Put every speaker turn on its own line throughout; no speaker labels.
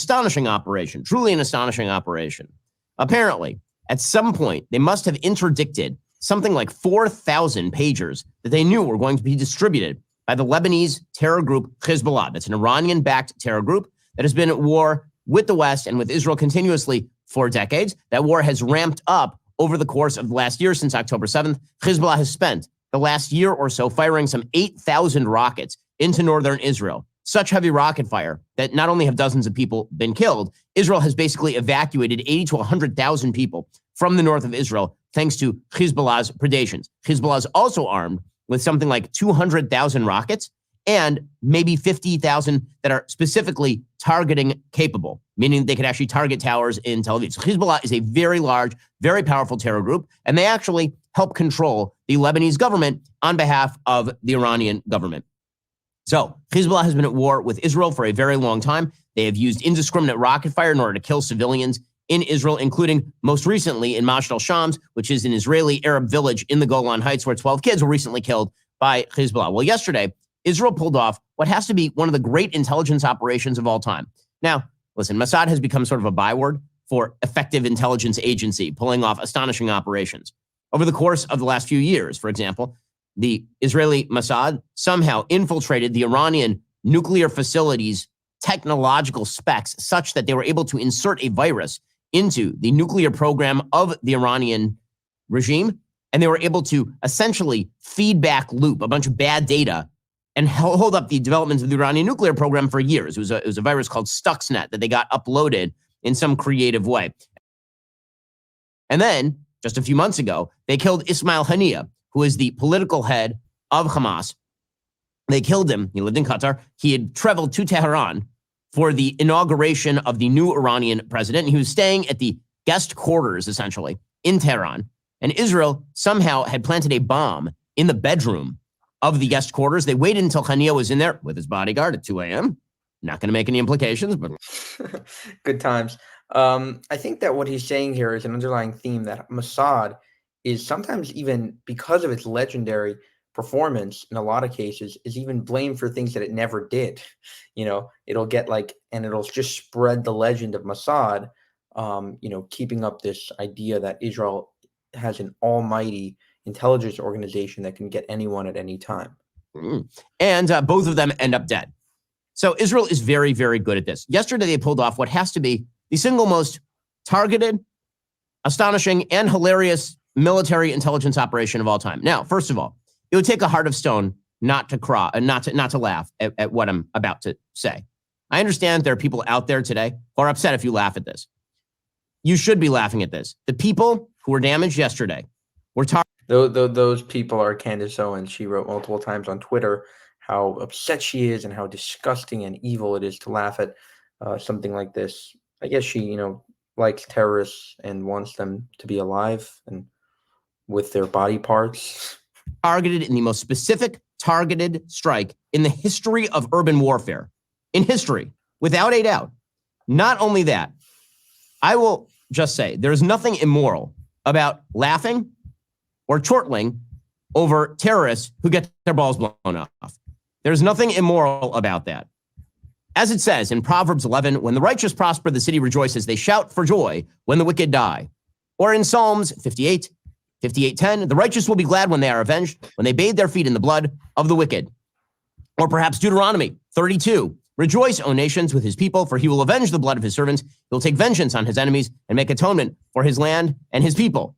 astonishing operation, truly an astonishing operation. Apparently, at some point, they must have interdicted something like 4,000 pagers that they knew were going to be distributed by the Lebanese terror group Hezbollah. That's an Iranian-backed terror group that has been at war with the West and with Israel continuously for decades. That war has ramped up over the course of the last year since October 7th. Hezbollah has spent the last year or so firing some 8,000 rockets into northern Israel. Such heavy rocket fire that not only have dozens of people been killed, Israel has basically evacuated 80 to 100,000 people from the north of Israel thanks to Hezbollah's predations. Hezbollah is also armed with something like 200,000 rockets and maybe 50,000 that are specifically targeting capable, meaning they could actually target towers in Tel Aviv. So Hezbollah is a very large, very powerful terror group, and they actually help control the Lebanese government on behalf of the Iranian government. So Hezbollah has been at war with Israel for a very long time. They have used indiscriminate rocket fire in order to kill civilians in Israel, including most recently in Mossad al-Shams, which is an Israeli Arab village in the Golan Heights where 12 kids were recently killed by Hezbollah. Well, yesterday, Israel pulled off what has to be one of the great intelligence operations of all time. Now, listen, Mossad has become sort of a byword for effective intelligence agency, pulling off astonishing operations. Over the course of the last few years, for example, the Israeli Mossad somehow infiltrated the Iranian nuclear facilities' technological specs such that they were able to insert a virus into the nuclear program of the Iranian regime. And they were able to essentially feedback loop a bunch of bad data and hold up the development of the Iranian nuclear program for years. It was a virus called Stuxnet that they got uploaded in some creative way. And then, just a few months ago, they killed Ismail Haniyeh, who is the political head of Hamas. They killed him. He lived in Qatar. He had traveled to Tehran for the inauguration of the new Iranian president. And he was staying at the guest quarters, essentially, in Tehran. And Israel somehow had planted a bomb in the bedroom of the guest quarters. They waited until Haniyeh was in there with his bodyguard at 2 a.m. Not going to make any implications, but
good times. I think that what he's saying here is an underlying theme that Mossad is sometimes, even because of its legendary performance in a lot of cases, is even blamed for things that it never did. You know, it'll get like, and it'll just spread the legend of Mossad, keeping up this idea that Israel has an almighty intelligence organization that can get anyone at any time.
And both of them end up dead. So Israel is very, very good at this. Yesterday, they pulled off what has to be the single most targeted, astonishing, and hilarious military intelligence operation of all time. Now, first of all, it would take a heart of stone not to cry and not to laugh at what I'm about to say. I understand there are people out there today who are upset if you laugh at this. You should be laughing at this. The people who were damaged yesterday were targeted.
Those people are Candace Owens. She wrote multiple times on Twitter how upset she is and how disgusting and evil it is to laugh at something like this. I guess she, likes terrorists and wants them to be alive and with their body parts.
Targeted in the most specific targeted strike in the history of urban warfare. In history, without a doubt. Not only that, I will just say there's nothing immoral about laughing or chortling over terrorists who get their balls blown off. There's nothing immoral about that. As it says in Proverbs 11, when the righteous prosper, the city rejoices. They shout for joy when the wicked die. Or in Psalms 58:10, the righteous will be glad when they are avenged, when they bathe their feet in the blood of the wicked. Or perhaps Deuteronomy 32, rejoice, O nations, with his people, for he will avenge the blood of his servants. He will take vengeance on his enemies and make atonement for his land and his people.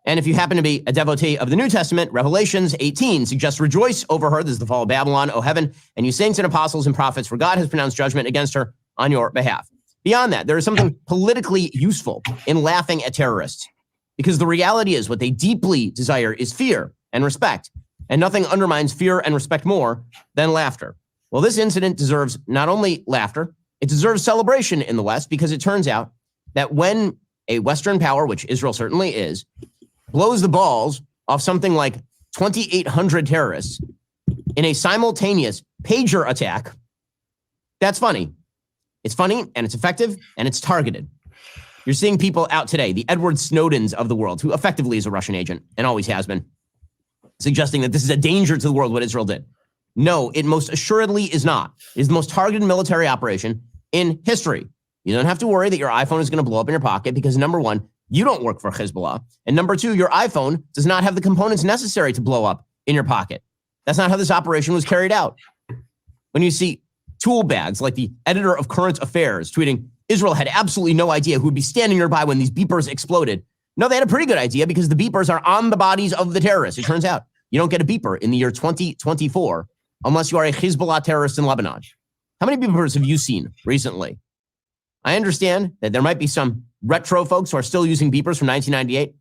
And if you happen to be a devotee of the New Testament, Revelations 18 suggests rejoice over her. This is the fall of Babylon, O heaven, and you saints and apostles and prophets, for God has pronounced judgment against her on your behalf. Beyond that, there is something politically useful in laughing at terrorists, because the reality is what they deeply desire is fear and respect, and nothing undermines fear and respect more than laughter. Well, this incident deserves not only laughter, it deserves celebration in the West, because it turns out that when a Western power, which Israel certainly is, blows the balls off something like 2,800 terrorists in a simultaneous pager attack, that's funny. It's funny, and it's effective, and it's targeted. You're seeing people out today, the Edward Snowdens of the world, who effectively is a Russian agent and always has been, suggesting that this is a danger to the world, what Israel did. No, it most assuredly is not. It is the most targeted military operation in history. You don't have to worry that your iPhone is going to blow up in your pocket because, number one, you don't work for Hezbollah. And number two, your iPhone does not have the components necessary to blow up in your pocket. That's not how this operation was carried out. When you see tool bags like the editor of Current Affairs tweeting, Israel had absolutely no idea who would be standing nearby when these beepers exploded. No, they had a pretty good idea because the beepers are on the bodies of the terrorists. It turns out you don't get a beeper in the year 2024 unless you are a Hezbollah terrorist in Lebanon. How many beepers have you seen recently? I understand that there might be some retro folks who are still using beepers from 1998.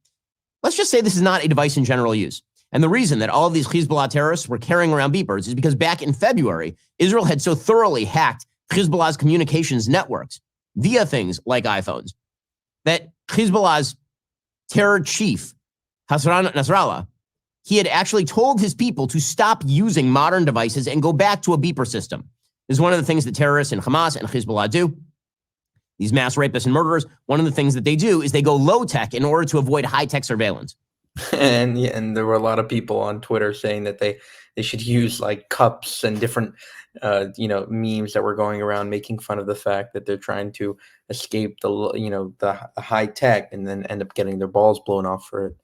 Let's just say this is not a device in general use. And the reason that all of these Hezbollah terrorists were carrying around beepers is because back in February, Israel had so thoroughly hacked Hezbollah's communications networks via things like iPhones that Hezbollah's terror chief, Hassan Nasrallah, he had actually told his people to stop using modern devices and go back to a beeper system. This is one of the things that terrorists in Hamas and Hezbollah do. These mass rapists and murderers, one of the things that they do is they go low-tech in order to avoid high-tech surveillance.
And there were a lot of people on Twitter saying that they should use like cups and different memes that were going around making fun of the fact that they're trying to escape the high tech and then end up getting their balls blown off for it.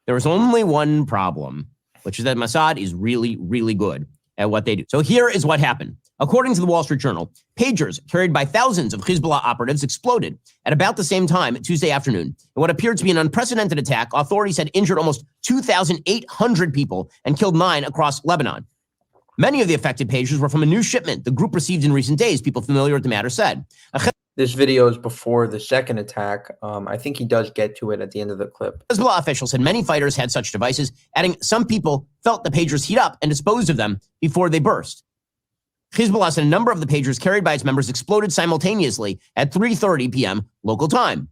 There was only one problem, which is that Mossad is really, really good at what they do. So here is what happened. According to the Wall Street Journal, pagers carried by thousands of Hezbollah operatives exploded at about the same time Tuesday afternoon. In what appeared to be an unprecedented attack, authorities had injured almost 2,800 people and killed 9 across Lebanon. Many of the affected pagers were from a new shipment the group received in recent days, people familiar with the matter said.
This video is before the second attack. I think he does get to it at the end of the clip.
Hezbollah officials said many fighters had such devices, adding some people felt the pagers heat up and disposed of them before they burst. Hezbollah said a number of the pagers carried by its members exploded simultaneously at 3:30 p.m. local time.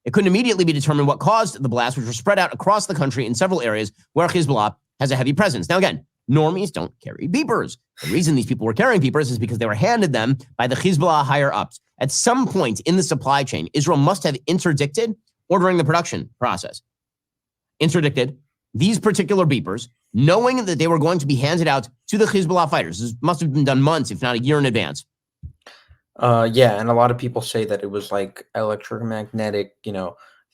It couldn't immediately be determined what caused the blast, which were spread out across the country in several areas where Hezbollah has a heavy presence. Now, again, normies don't carry beepers. The reason these people were carrying beepers is because they were handed them by the Hezbollah higher-ups. At some point in the supply chain, Israel must have interdicted ordering the production process. Interdicted these particular beepers, knowing that they were going to be handed out to the Hezbollah fighters. This must have been done months, if not a year in advance.
Yeah, and a lot of people say that it was like electromagnetic, they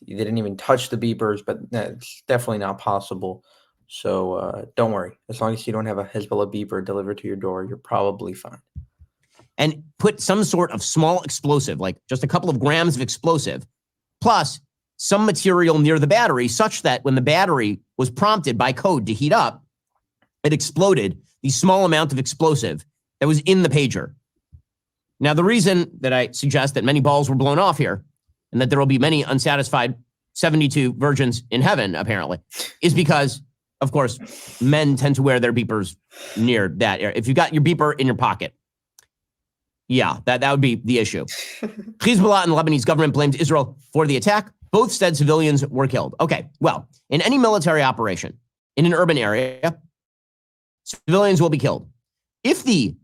didn't even touch the beepers, but it's definitely not possible. So don't worry. As long as you don't have a Hezbollah beeper delivered to your door, you're probably fine.
And put some sort of small explosive, like just a couple of grams of explosive, plus some material near the battery, such that when the battery was prompted by code to heat up, it exploded the small amount of explosive that was in the pager. Now, the reason that I suggest that many balls were blown off here, and that there will be many unsatisfied 72 virgins in heaven, apparently, is because, of course, men tend to wear their beepers near that area. If you got your beeper in your pocket, yeah, that would be the issue. Hezbollah and the Lebanese government blamed Israel for the attack. Both said civilians were killed. Okay, well, in any military operation in an urban area, civilians will be killed. If the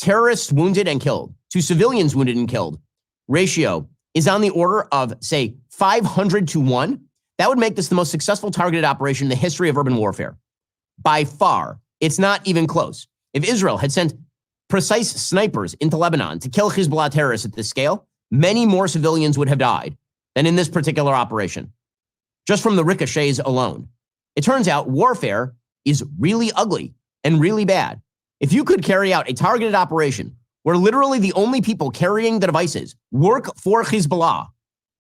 terrorists wounded and killed to civilians wounded and killed ratio is on the order of, say, 500 to 1, that would make this the most successful targeted operation in the history of urban warfare. By far, it's not even close. If Israel had sent precise snipers into Lebanon to kill Hezbollah terrorists at this scale, many more civilians would have died than in this particular operation, just from the ricochets alone. It turns out warfare is really ugly and really bad. If you could carry out a targeted operation where literally the only people carrying the devices work for Hezbollah,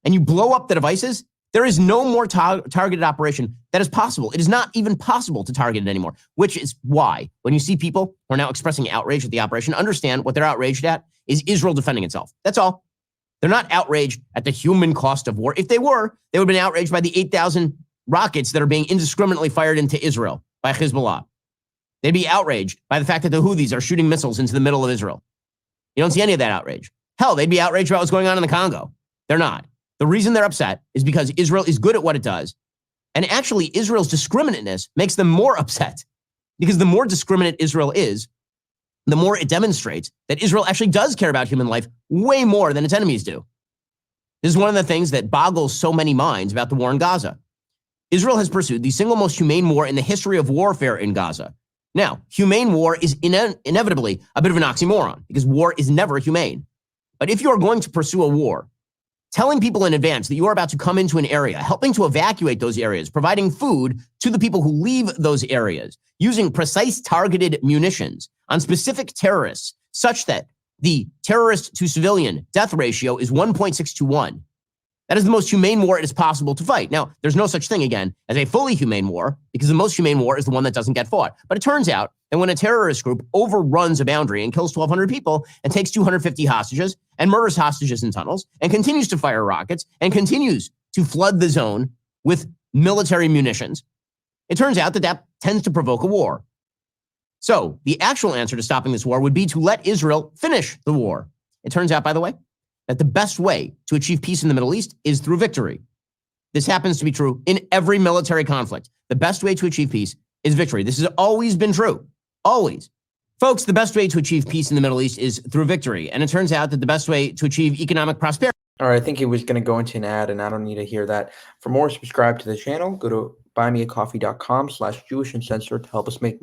and you blow up the devices, there is no more targeted operation that is possible. It is not even possible to target it anymore, which is why when you see people who are now expressing outrage at the operation, understand what they're outraged at is Israel defending itself. That's all. They're not outraged at the human cost of war. If they were, they would have been outraged by the 8,000 rockets that are being indiscriminately fired into Israel by Hezbollah. They'd be outraged by the fact that the Houthis are shooting missiles into the middle of Israel. You don't see any of that outrage. Hell, they'd be outraged about what's going on in the Congo. They're not. The reason they're upset is because Israel is good at what it does. And actually, Israel's discriminateness makes them more upset, because the more discriminate Israel is, the more it demonstrates that Israel actually does care about human life way more than its enemies do. This is one of the things that boggles so many minds about the war in Gaza. Israel has pursued the single most humane war in the history of warfare in Gaza. Now, humane war is inevitably a bit of an oxymoron, because war is never humane. But if you are going to pursue a war, telling people in advance that you are about to come into an area, helping to evacuate those areas, providing food to the people who leave those areas, using precise targeted munitions on specific terrorists, such that the terrorist to civilian death ratio is 1.6 to 1. That is the most humane war it is possible to fight. Now, there's no such thing, again, as a fully humane war, because the most humane war is the one that doesn't get fought. But it turns out that when a terrorist group overruns a boundary and kills 1,200 people and takes 250 hostages and murders hostages in tunnels and continues to fire rockets and continues to flood the zone with military munitions, it turns out that that tends to provoke a war. So the actual answer to stopping this war would be to let Israel finish the war. It turns out, by the way, that the best way to achieve peace in the Middle East is through victory. This happens to be true in every military conflict. The best way to achieve peace is victory. This has always been true. Always. Folks, the best way to achieve peace in the Middle East is through victory. And it turns out that the best way to achieve economic prosperity.
All right, I think he was going to go into an ad, and I don't need to hear that. For more, subscribe to the channel. Go to buymeacoffee.com/JewishUncensored to help us make more.